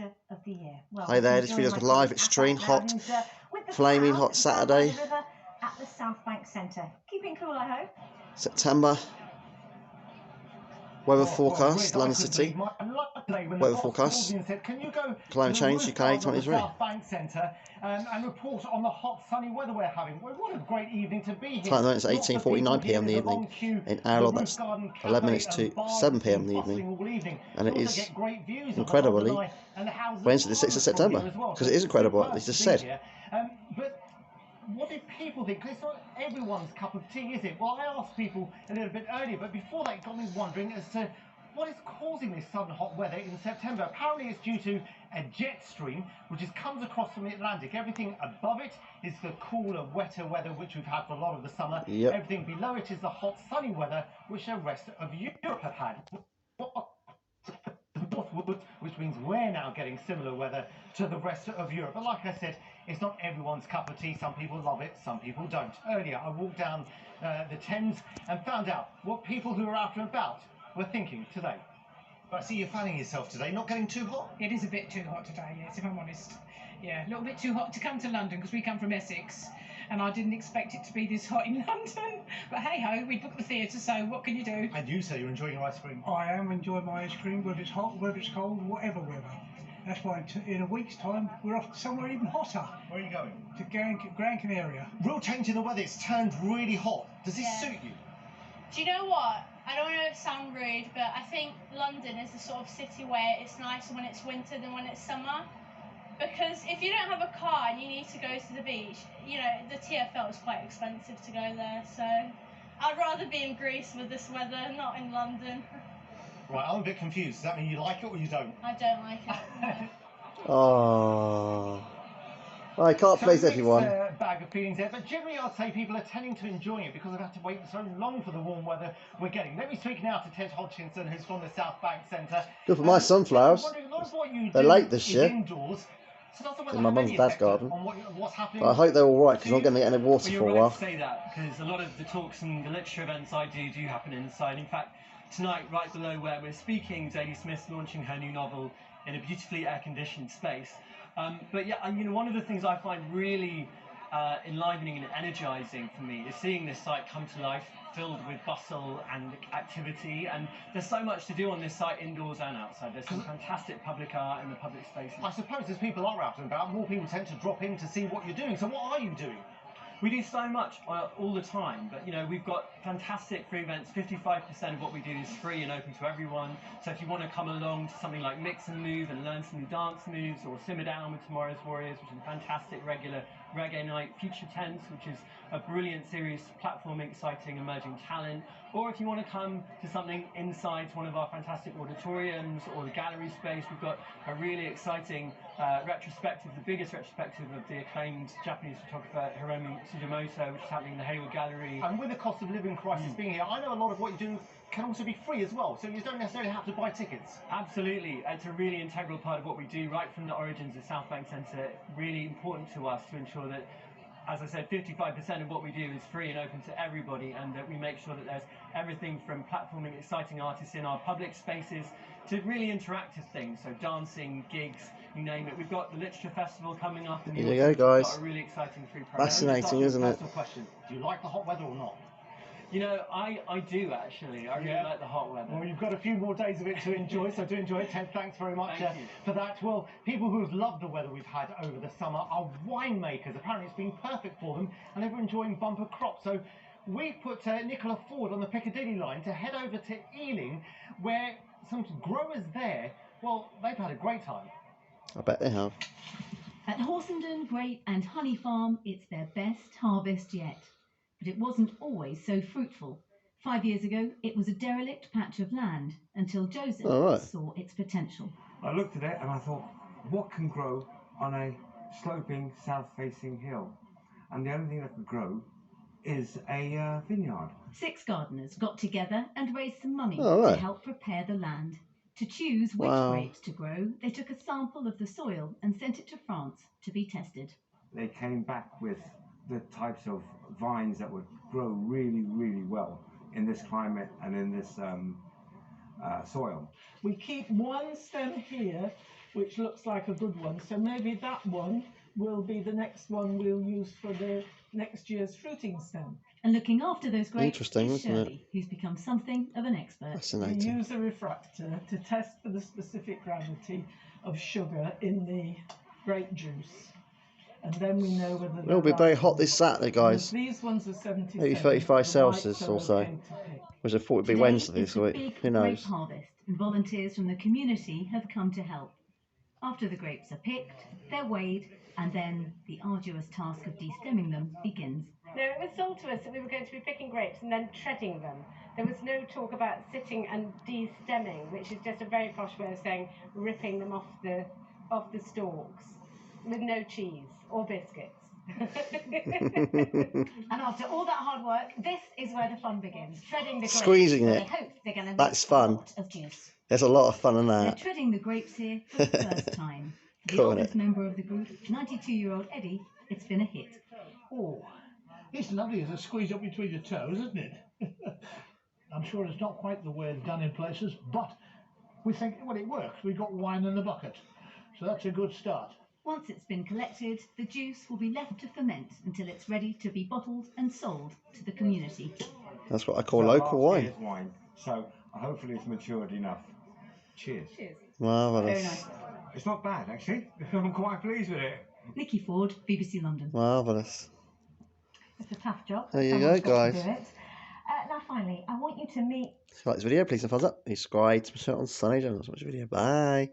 temperature of the year. Well, hi there, this video's live at Stream, hot, flaming hot Saturday, at the South Bank Centre. Keeping cool, I hope. September. Weather forecast, London City. Weather forecast. Climate change, UK2023. South Bank Centre and report on the hot sunny weather we're having. Well, what a great evening to be here. Time it's 18:49 p.m. in the evening. In our lot, that's 11 minutes to 7 p.m. in the evening. And it is incredibly Wednesday the 6th of September. Because it is incredible, as just said. But what do people think? Because it's not everyone's cup of tea, is it? Well, I asked people a little bit earlier, but before that, it got me wondering as to what is causing this sudden hot weather in September. Apparently, it's due to a jet stream which comes across from the Atlantic. Everything above it is the cooler, wetter weather which we've had for a lot of the summer. Yep. Everything below it is the hot, sunny weather which the rest of Europe have had. Which means we're now getting similar weather to the rest of Europe. But like I said, it's not everyone's cup of tea. Some people love it, some people don't. Earlier, I walked down the Thames and found out what people who are out and about were thinking today. But I see you're fanning yourself today, not getting too hot? It is a bit too hot today, yes, if I'm honest. Yeah, a little bit too hot to come to London because we come from Essex and I didn't expect it to be this hot in London. But hey ho, we booked the theatre, so what can you do? And you say you're enjoying your ice cream? I am enjoying my ice cream, whether it's hot, whether it's cold, whatever weather. That's why in a week's time we're off somewhere even hotter. Where are you going? To Gran Canaria. Real change in the weather, it's turned really hot. Does this suit you? Do you know what? I don't want to sound rude, but I think London is the sort of city where it's nicer when it's winter than when it's summer. Because if you don't have a car and you need to go to the beach, you know, the TfL is quite expensive to go there. So I'd rather be in Greece with this weather, not in London. Right, I'm a bit confused. Does that mean you like it or you don't? I don't like it. Oh. I can't please everyone. Bag of feelings there, but generally I'd say people are tending to enjoy it because they've had to wait so long for the warm weather we're getting. Let me speak now to Ted Hodgkinson, who's from the South Bank Centre. Good for my sunflowers. They're late this year. Indoors, so in my mum's dad's garden. What's happening? But I hope they're all right because I'm not going to get any water for a while. To say that because a lot of the talks and the literature events I do happen inside. In fact, tonight, right below where we're speaking, Zadie Smith's launching her new novel in a beautifully air-conditioned space. But yeah, you know, one of the things I find really enlivening and energizing for me is seeing this site come to life, filled with bustle and activity, and there's so much to do on this site indoors and outside. There's some fantastic public art in the public spaces. I suppose as people are out and about, more people tend to drop in to see what you're doing. So what are you doing? We do so much all the time, but you know, we've got fantastic free events. 55% of what we do is free and open to everyone. So if you want to come along to something like Mix and Move and learn some new dance moves, or Simmer Down with Tomorrow's Warriors, which is a fantastic regular reggae night, Future Tense, which is a brilliant series platforming exciting emerging talent, or if you want to come to something inside one of our fantastic auditoriums or the gallery space, we've got a really exciting retrospective, the biggest retrospective of the acclaimed Japanese photographer Hiromi Tsujimamoto, which is happening in the Hayward Gallery. And with the cost of living crisis being here, I know a lot of what you do can also be free as well, so you don't necessarily have to buy tickets. Absolutely, it's a really integral part of what we do right from the origins of South Bank Centre. Really important to us to ensure that, as I said, 55% of what we do is free and open to everybody, and that we make sure that there's everything from platforming exciting artists in our public spaces to really interactive things, so dancing, gigs, you name it. We've got the Literature Festival coming up in the There you go, guys. Got a really exciting free program. Fascinating, isn't it? Question. Do you like the hot weather or not? You know, I do actually. I really like the hot weather. Well, you've got a few more days of it to enjoy, so do enjoy it. Ted, thanks very much for that. Well, people who have loved the weather we've had over the summer are winemakers. Apparently it's been perfect for them, and they were enjoying bumper crops. So we put Nicola Ford on the Piccadilly line to head over to Ealing, where some growers there, well, they've had a great time. I bet they have. At Horsenden Grape and Honey Farm, it's their best harvest yet. But it wasn't always so fruitful. 5 years ago, it was a derelict patch of land until Joseph saw its potential. I looked at it and I thought, what can grow on a sloping south-facing hill? And the only thing that could grow is a vineyard. 6 gardeners got together and raised some money to help prepare the land. To choose which grapes to grow, they took a sample of the soil and sent it to France to be tested. They came back with the types of vines that would grow really, really well in this climate and in this soil. We keep one stem here which looks like a good one. So maybe that one will be the next one we'll use for the next year's fruiting stem. And looking after those grapes Interesting, is isn't it? Shirley, who's become something of an expert. We Fascinating. use a refractor to test for the specific gravity of sugar in the grape juice. And then we know whether It'll be very hot this Saturday, guys. These ones are 77. Maybe 35 Celsius or so. Okay to pick. Which I thought would be Today Wednesday is this the week. big Who grape knows? harvest, and volunteers from the community have come to help. After the grapes are picked, they're weighed, and then the arduous task of de-stemming them begins. No, it was sold to us that we were going to be picking grapes and then treading them. There was no talk about sitting and de-stemming, which is just a very posh way of saying ripping them off the stalks with no cheese or biscuits. And after all that hard work, this is where the fun begins. Treading the grapes. Squeezing where it. They hope they're going to make That's fun. a lot of juice. There's a lot of fun in They're that. treading the grapes here for the first time. For the Cool, oldest innit? member of the group, 92-year-old Eddie, it's been a hit. Oh, it's lovely as a squeeze up between your toes, isn't it? I'm sure it's not quite the way it's done in places, but we think, well, it works. We've got wine in the bucket, so that's a good start. Once it's been collected, the juice will be left to ferment until it's ready to be bottled and sold to the community. That's what I call So local last wine. year's wine. So hopefully it's matured enough. Cheers. Cheers. Marvellous. Very nice. It's not bad actually. I'm quite pleased with it. Nikki Ford, BBC London. Marvellous. It's a tough job. There you Someone's go, got to guys. do it. Now, finally, I want you to meet If you like this video, please hit a thumbs up. Subscribe to my channel on Sunny Jones. Watch the video. Bye.